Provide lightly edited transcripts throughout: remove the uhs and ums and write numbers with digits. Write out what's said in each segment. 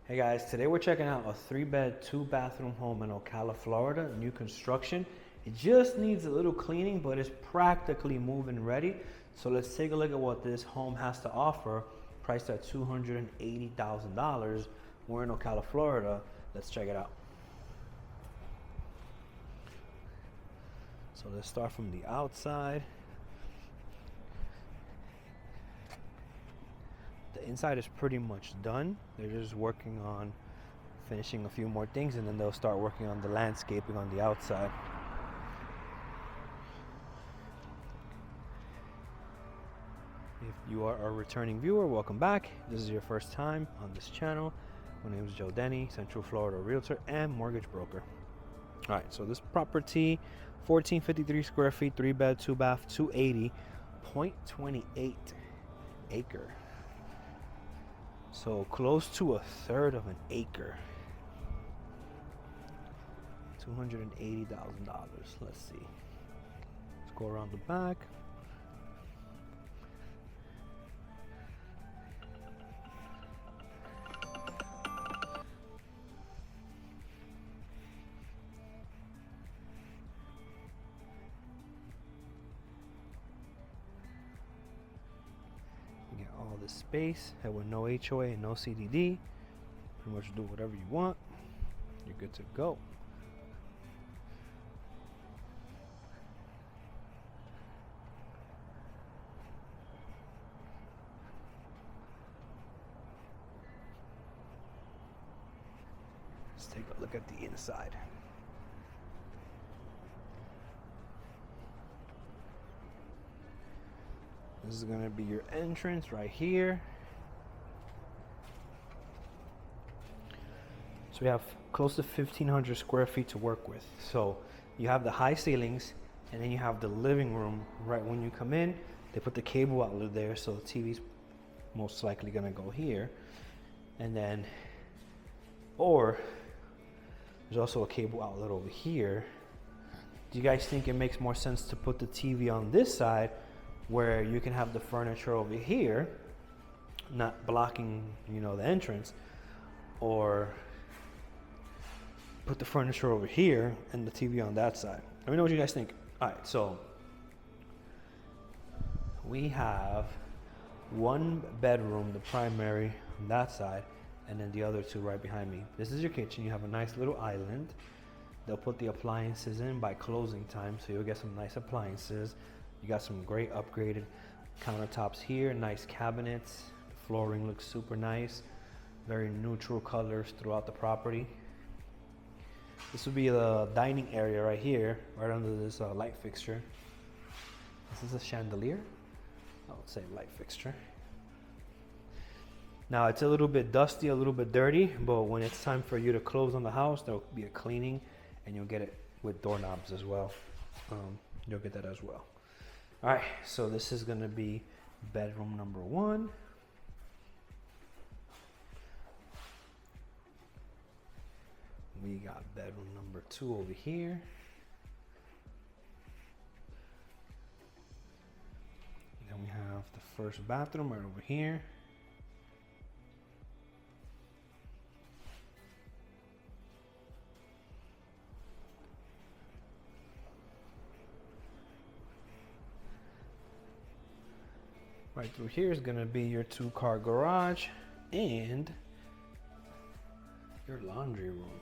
Hey guys, today we're checking out a 3-bed, 2-bathroom home in Ocala, Florida, new construction. It just needs a little cleaning, but it's practically move-in ready. So let's take a look at what this home has to offer, priced at $280,000. We're in Ocala, Florida. Let's check it out. So let's start from the outside. The inside is pretty much done. They're just working on finishing a few more things, and then they'll start working on the landscaping on the outside. If you are a returning viewer, welcome back. If this is your first time on this channel, my name is Jodenny, Central Florida Realtor and Mortgage Broker. All right, so this property, 1453 square feet, 3-bed, 2-bath, 280.28 acre. So close to a third of an acre. $280,000. Let's see. Let's go around the back. All this space, and with no HOA and no CDD, pretty much do whatever you want. You're good to go. Let's take a look at the inside. This is going to be your entrance right here. So we have close to 1,500 square feet to work with. So you have the high ceilings, and then you have the living room right when you come in. They put the cable outlet there, so the TV's most likely going to go here. And then, or there's also a cable outlet over here. Do you guys think it makes more sense to put the TV on this side, where you can have the furniture over here, not blocking, the entrance, or put the furniture over here and the TV on that side? Let me know what you guys think. All right, so we have one bedroom, the primary on that side, and then the other two right behind me. This is your kitchen. You have a nice little island. They'll put the appliances in by closing time, so you'll get some nice appliances. You got some great upgraded countertops here, nice cabinets. The flooring looks super nice. Very neutral colors throughout the property. This would be the dining area right here, right under this light fixture. This is a chandelier. I would say light fixture. Now it's a little bit dusty, a little bit dirty, but when it's time for you to close on the house, there'll be a cleaning, and you'll get it with doorknobs as well. You'll get that as well. All right, so this is going to be bedroom number 1. We got bedroom number 2 over here. And then we have the first bathroom right over here. Right through here is going to be your 2-car garage and your laundry room.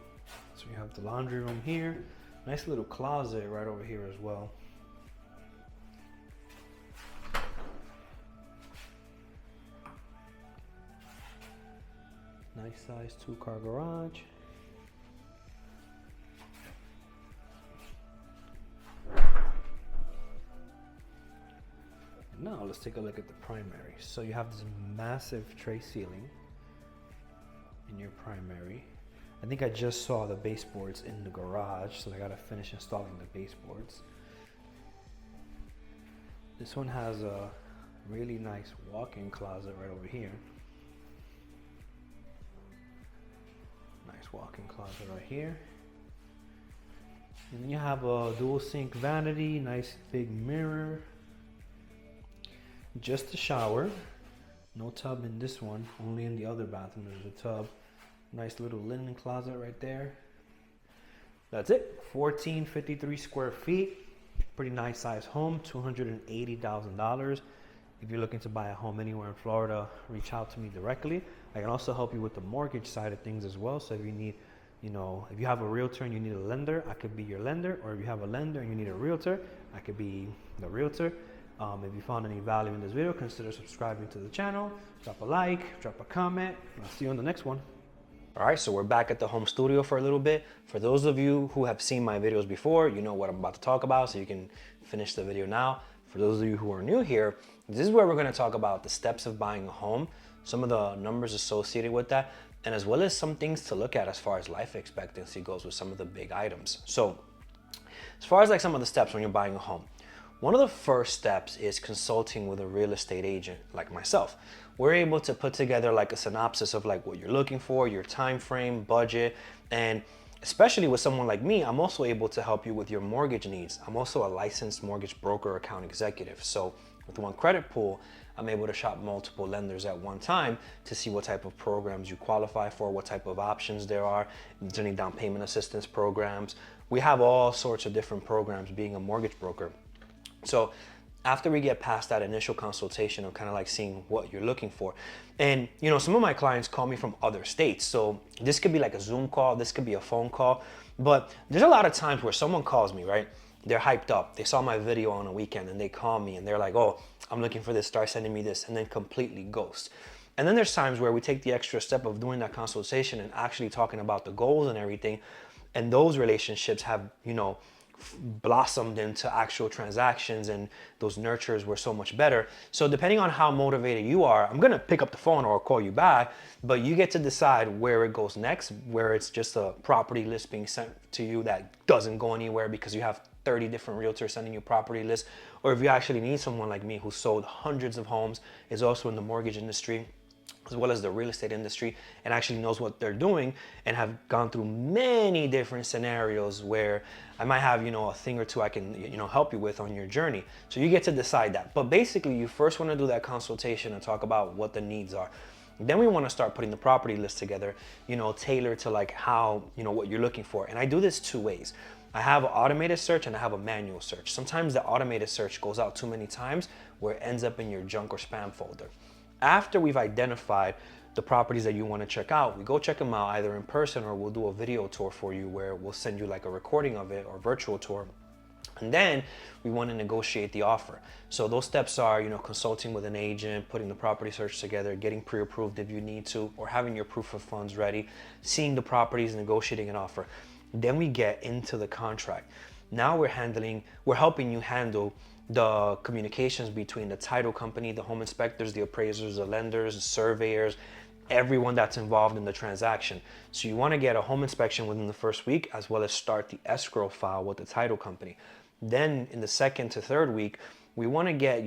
So you have the laundry room here. Nice little closet right over here as well. Nice size 2-car garage. Now let's take a look at the primary. So you have this massive tray ceiling in your primary. I think I just saw the baseboards in the garage, so I gotta finish installing the baseboards. This one has a really nice walk-in closet right over here. Nice walk-in closet right here. And then you have a dual sink vanity, nice big mirror. Just a shower. No tub in this one, only in the other bathroom there's a tub. Nice little linen closet right there. That's it. 1453 square feet. Pretty nice size home. $280,000. If you're looking to buy a home anywhere in Florida, reach out to me directly. I can also help you with the mortgage side of things as well. So if you need, if you have a realtor and you need a lender, I could be your lender. Or if you have a lender and you need a realtor, I could be the realtor. If you found any value in this video, consider subscribing to the channel. Drop a like, drop a comment. I'll see you on the next one. All right, so we're back at the home studio for a little bit. For those of you who have seen my videos before, you know what I'm about to talk about, so you can finish the video now. For those of you who are new here, this is where we're gonna talk about the steps of buying a home, some of the numbers associated with that, and as well as some things to look at as far as life expectancy goes with some of the big items. So as far as like some of the steps when you're buying a home, one of the first steps is consulting with a real estate agent like myself. We're able to put together like a synopsis of like what you're looking for, your time frame, budget, and especially with someone like me, I'm also able to help you with your mortgage needs. I'm also a licensed mortgage broker account executive. So with one credit pool, I'm able to shop multiple lenders at one time to see what type of programs you qualify for, what type of options there are, if there's any down payment assistance programs. We have all sorts of different programs being a mortgage broker. So after we get past that initial consultation of kind of like seeing what you're looking for, and some of my clients call me from other states, so this could be like a Zoom call, this could be a phone call, but there's a lot of times where someone calls me, right? They're hyped up, they saw my video on a weekend and they call me and they're like, oh, I'm looking for this, start sending me this, and then completely ghost. And then there's times where we take the extra step of doing that consultation and actually talking about the goals and everything, and those relationships have blossomed into actual transactions, and those nurtures were so much better. So depending on how motivated you are, I'm gonna pick up the phone or call you back, but you get to decide where it goes next, where it's just a property list being sent to you that doesn't go anywhere because you have 30 different realtors sending you property lists, or if you actually need someone like me who sold hundreds of homes, is also in the mortgage industry as well as the real estate industry, and actually knows what they're doing and have gone through many different scenarios where I might have, a thing or two I can, help you with on your journey. So you get to decide that. But basically you first want to do that consultation and talk about what the needs are. Then we want to start putting the property list together, tailored to like how, what you're looking for. And I do this two ways. I have an automated search and I have a manual search. Sometimes the automated search goes out too many times where it ends up in your junk or spam folder. After we've identified the properties that you want to check out, we go check them out either in person or we'll do a video tour for you where we'll send you like a recording of it or virtual tour. And then we want to negotiate the offer. So those steps are, consulting with an agent, putting the property search together, getting pre-approved if you need to, or having your proof of funds ready, seeing the properties, negotiating an offer. Then we get into the contract. Now we're helping you handle the communications between the title company, the home inspectors, the appraisers, the lenders, the surveyors, everyone that's involved in the transaction. So you want to get a home inspection within the first week, as well as start the escrow file with the title company. Then in the second to third week, we want to get,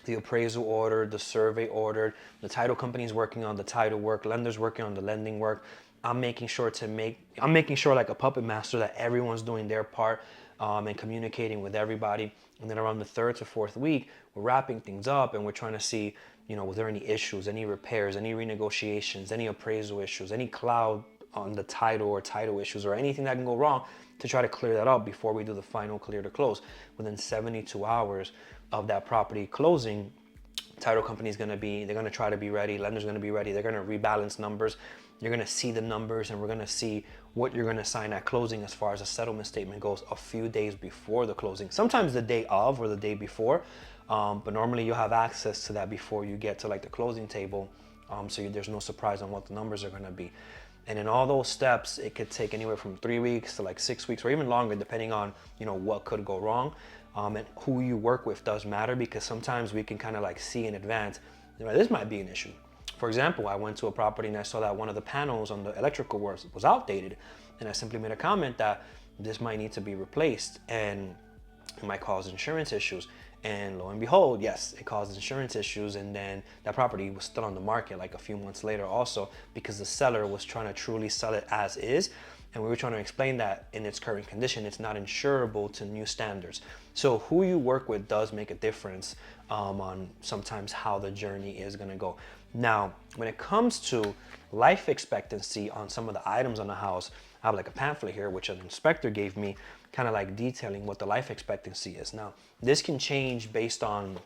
the appraisal ordered, the survey ordered, the title company is working on the title work, lenders working on the lending work. I'm making sure like a puppet master that everyone's doing their part and communicating with everybody. And then around the third to fourth week, we're wrapping things up and we're trying to see, was there any issues, any repairs, any renegotiations, any appraisal issues, any cloud on the title or title issues, or anything that can go wrong, to try to clear that up before we do the final clear to close. Within 72 hours of that property closing, title company is they're going to try to be ready, lender's going to be ready, they're going to rebalance numbers. You're going to see the numbers and we're going to see what you're going to sign at closing as far as a settlement statement goes a few days before the closing. Sometimes the day of or the day before, but normally you'll have access to that before you get to like the closing table, so there's no surprise on what the numbers are going to be. And in all those steps, it could take anywhere from 3 weeks to like 6 weeks or even longer, depending on, what could go wrong. And who you work with does matter, because sometimes we can kind of like see in advance, this might be an issue. For example, I went to a property and I saw that one of the panels on the electrical was outdated. And I simply made a comment that this might need to be replaced and it might cause insurance issues. And lo and behold, yes, it caused insurance issues. And then that property was still on the market like a few months later also, because the seller was trying to truly sell it as is. And we were trying to explain that in its current condition, it's not insurable to new standards. So who you work with does make a difference on sometimes how the journey is going to go. Now, when it comes to life expectancy on some of the items on the house, I have like a pamphlet here, which an inspector gave me, kind of like detailing what the life expectancy is. Now, this can change based on,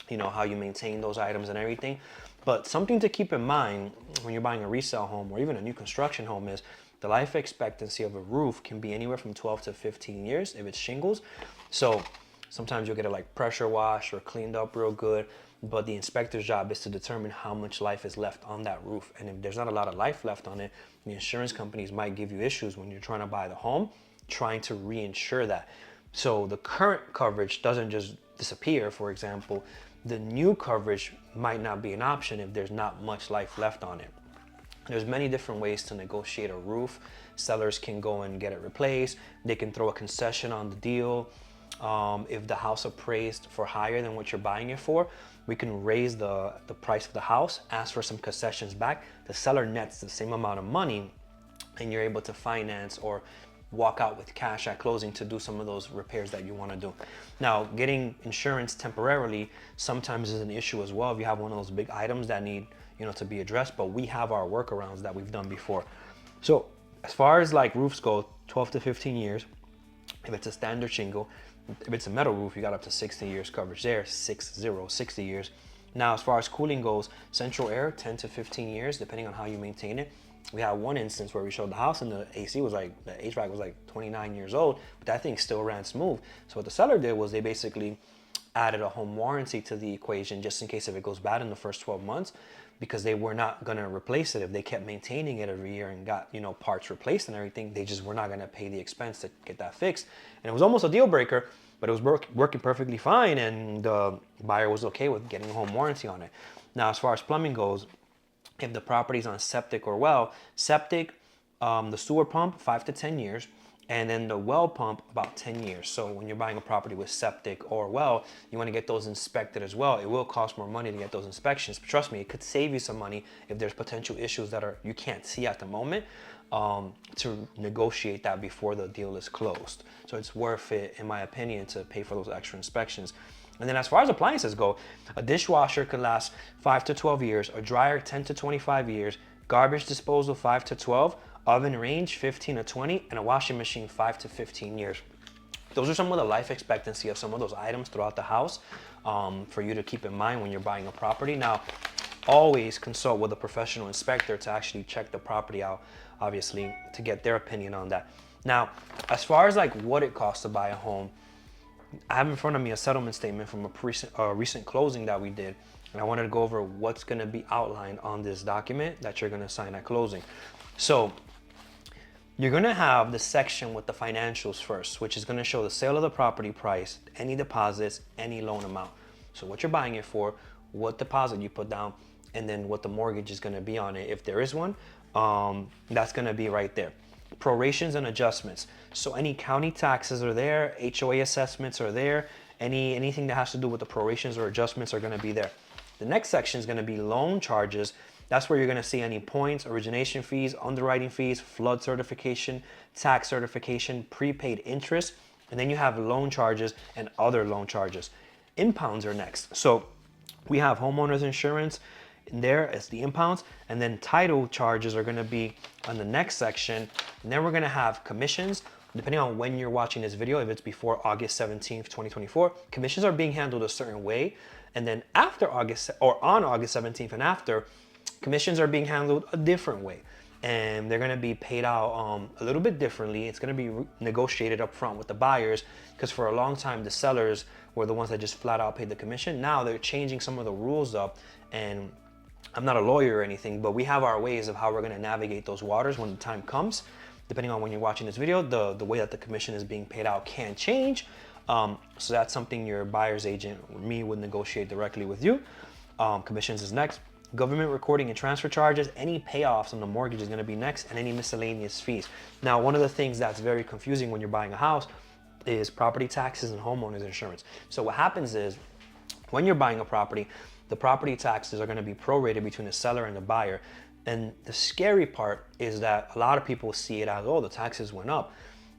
you know, how you maintain those items and everything. But something to keep in mind when you're buying a resale home or even a new construction home is the life expectancy of a roof can be anywhere from 12 to 15 years if it's shingles. So sometimes you'll get it like pressure washed or cleaned up real good, but the inspector's job is to determine how much life is left on that roof. And if there's not a lot of life left on it, the insurance companies might give you issues when you're trying to buy the home, trying to reinsure that. So the current coverage doesn't just disappear. For example, the new coverage might not be an option if there's not much life left on it. There's many different ways to negotiate a roof. Sellers can go and get it replaced. They can throw a concession on the deal. If the house appraised for higher than what you're buying it for, we can raise the price of the house, ask for some concessions back. The seller nets the same amount of money, and you're able to finance or walk out with cash at closing to do some of those repairs that you want to do. Now, getting insurance temporarily sometimes is an issue as well if you have one of those big items that need, you know, to be addressed, but we have our workarounds that we've done before. So as far as like roofs go, 12 to 15 years. If it's a standard shingle, if it's a metal roof, you got up to 60 years coverage there, 60 years. Now, as far as cooling goes, central air, 10 to 15 years, depending on how you maintain it. We had one instance where we showed the house and the AC was like, the HVAC was like 29 years old, but that thing still ran smooth. So what the seller did was they basically added a home warranty to the equation just in case if it goes bad in the first 12 months, because they were not going to replace it. If they kept maintaining it every year and got, you know, parts replaced and everything, they just were not going to pay the expense to get that fixed. And it was almost a deal breaker, but it was working perfectly fine, and the buyer was okay with getting a home warranty on it. Now, as far as plumbing goes, if the property's on septic or well, septic, the sewer pump, 5 to 10 years, and then the well pump, about 10 years. So when you're buying a property with septic or well, you want to get those inspected as well. It will cost more money to get those inspections, but trust me, it could save you some money if there's potential issues that you can't see at the moment, to negotiate that before the deal is closed. So it's worth it, in my opinion, to pay for those extra inspections. And then as far as appliances go, a dishwasher could last 5 to 12 years, a dryer 10 to 25 years, garbage disposal 5 to 12, oven range 15 to 20, and a washing machine 5 to 15 years. Those are some of the life expectancy of some of those items throughout the house, for you to keep in mind when you're buying a property. Now, always consult with a professional inspector to actually check the property out, obviously, to get their opinion on that. Now, as far as like what it costs to buy a home, I have in front of me a settlement statement from a recent closing that we did, and I wanted to go over what's going to be outlined on this document that you're going to sign at closing. So you're going to have the section with the financials first, which is going to show the sale of the property price, any deposits, any loan amount. So what you're buying it for, what deposit you put down, and then what the mortgage is going to be on it, if there is one. That's going to be right there. Prorations and adjustments. So any county taxes are there, HOA assessments are there, anything that has to do with the prorations or adjustments are going to be there. The next section is going to be loan charges. That's where you're going to see any points, origination fees, underwriting fees, flood certification, tax certification, prepaid interest, and then you have loan charges and other loan charges. Impounds are next. So we have homeowners insurance. In there is the impounds, and then title charges are going to be on the next section. And then we're going to have commissions, depending on when you're watching this video. If it's before August 17th, 2024, commissions are being handled a certain way. And then after August, or on August 17th and after, commissions are being handled a different way. And they're going to be paid out a little bit differently. It's going to be negotiated up front with the buyers, because for a long time, the sellers were the ones that just flat out paid the commission. Now they're changing some of the rules up, and I'm not a lawyer or anything, but we have our ways of how we're going to navigate those waters when the time comes. Depending on when you're watching this video, the way that the commission is being paid out can change. So that's something your buyer's agent or me would negotiate directly with you. Commissions is next. Government recording and transfer charges, any payoffs on the mortgage is going to be next, and any miscellaneous fees. Now, one of the things that's very confusing when you're buying a house is property taxes and homeowners insurance. So what happens is, when you're buying a property, the property taxes are going to be prorated between the seller and the buyer. And the scary part is that a lot of people see it as, oh, the taxes went up.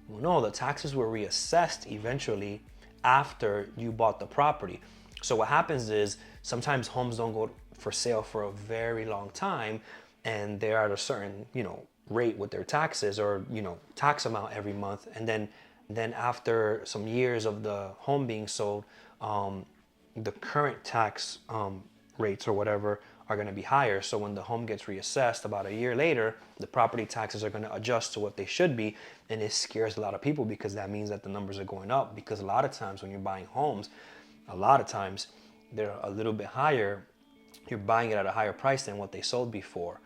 Well, no, the taxes were reassessed eventually after you bought the property. So what happens is sometimes homes don't go for sale for a very long time, and they're at a certain, rate with their taxes, or, tax amount every month. And then after some years of the home being sold, the current tax rates or whatever are going to be higher. So when the home gets reassessed about a year later, the property taxes are going to adjust to what they should be. And it scares a lot of people, because that means that the numbers are going up. Because a lot of times when you're buying homes, a lot of times they're a little bit higher. You're buying it at a higher price than what they sold before.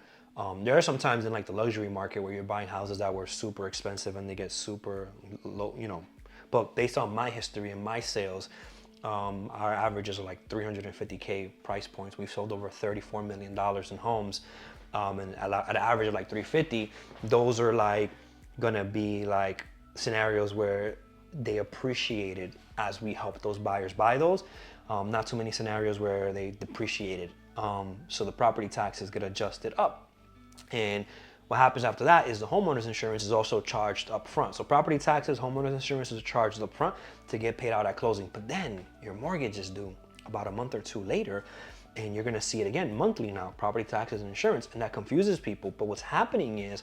There are some times in like the luxury market where you're buying houses that were super expensive and they get super low, but based on my history and my sales, our averages are like 350K price points. We've sold over $34 million in homes, and at an average of like 350. Those are like gonna be like scenarios where they appreciated as we help those buyers buy those. Not too many scenarios where they depreciated. So the property taxes get adjusted up. And what happens after that is the homeowner's insurance is also charged up front. So property taxes, homeowner's insurance is charged up front to get paid out at closing. But then your mortgage is due about a month or two later, and you're gonna see it again monthly now, property taxes and insurance, and that confuses people. But what's happening is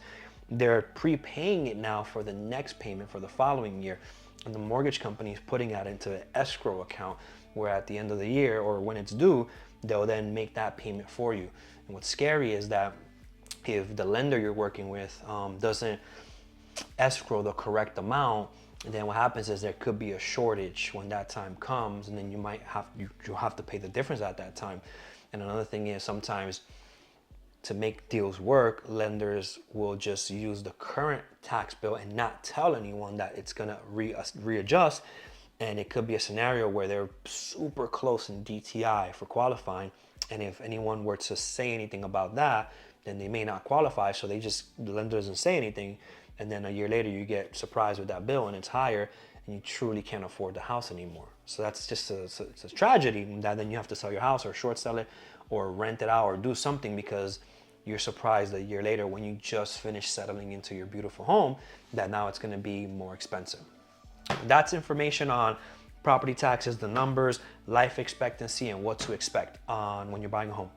they're prepaying it now for the next payment for the following year. And the mortgage company is putting that into an escrow account, where at the end of the year or when it's due, they'll then make that payment for you. And what's scary is that if the lender you're working with doesn't escrow the correct amount, then what happens is there could be a shortage when that time comes, and then you'll have to pay the difference at that time. And another thing is, sometimes to make deals work, lenders will just use the current tax bill and not tell anyone that it's gonna readjust. And it could be a scenario where they're super close in DTI for qualifying. And if anyone were to say anything about that, then they may not qualify. So the lender doesn't say anything. And then a year later, you get surprised with that bill and it's higher, and you truly can't afford the house anymore. So that's just it's a tragedy that then you have to sell your house or short sell it or rent it out or do something, because you're surprised a year later when you just finished settling into your beautiful home that now it's going to be more expensive. That's information on property taxes, the numbers, life expectancy, and what to expect on when you're buying a home.